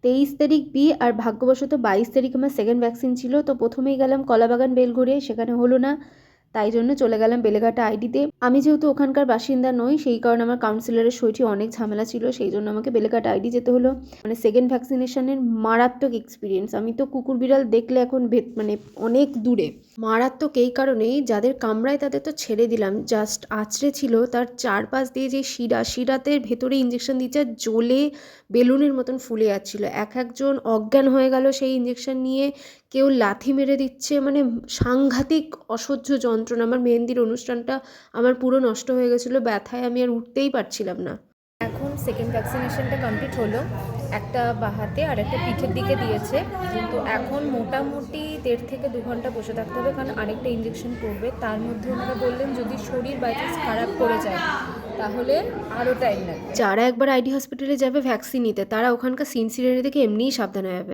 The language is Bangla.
23 তারিখ বিয়ে, আর ভাগ্যবশত 22 তারিখ আমার সেকেন্ড ভ্যাকসিন ছিল। তো প্রথমেই গেলাম কলাবাগান বেলঘড়িয়ে, সেখানে হলো না, তাই জন্য চলে গেলাম বেলেঘাটা আইডিতে। আমি যেহেতু ওখানকার বাসিন্দা নই, সেই কারণে আমার কাউন্সিলরের সইটি অনেক ঝামেলা ছিল, সেই জন্য আমাকে বেলেঘাটা আইডি যেতে হলো। মানে সেকেন্ড ভ্যাকসিনেশনের মারাত্মক এক্সপিরিয়েন্স। আমি তো কুকুর বিড়াল দেখলে এখন মানে অনেক দূরে। মারাত্মক এই কারণেই, যাদের কামড়ায় তাদের তো ছেড়ে দিলাম, জাস্ট আঁচড়ে ছিল, তার চারপাশ দিয়ে যে শিরাতে ভেতরে ইঞ্জেকশন দিচ্ছে, জ্বলে বেলুনের মতন ফুলে যাচ্ছিলো। একজন অজ্ঞান হয়ে গেল সেই ইঞ্জেকশন নিয়ে, কেউ লাথি মেরে দিচ্ছে, মানে সাংঘাতিক অসহ্য যন্ত্রণা। আমার মেহেন্দির অনুষ্ঠানটা আমার পুরো নষ্ট হয়ে গেছিলো, ব্যথায় আমি আর উঠতেই পারছিলাম না। এখন সেকেন্ড ভ্যাকসিনেশনটা কমপ্লিট হলো, একটা বাহাতে আর একটা পিঠের দিকে দিয়েছে। কিন্তু এখন মোটামুটি 1.5 থেকে 2 ঘন্টা বসে থাকতে হবে, কারণ আরেকটা ইঞ্জেকশন পড়বে। তার মধ্যে ওনারা বললেন যদি শরীর বাই চান্স খারাপ করে যায় তাহলে আরও টাইম লাগবে। যারা একবার আইডি হসপিটালে যাবে ভ্যাকসিন নিতে, তারা ওখানকার সিনসিয়ারিটি থেকে এমনিই সাবধান হয়ে যাবে।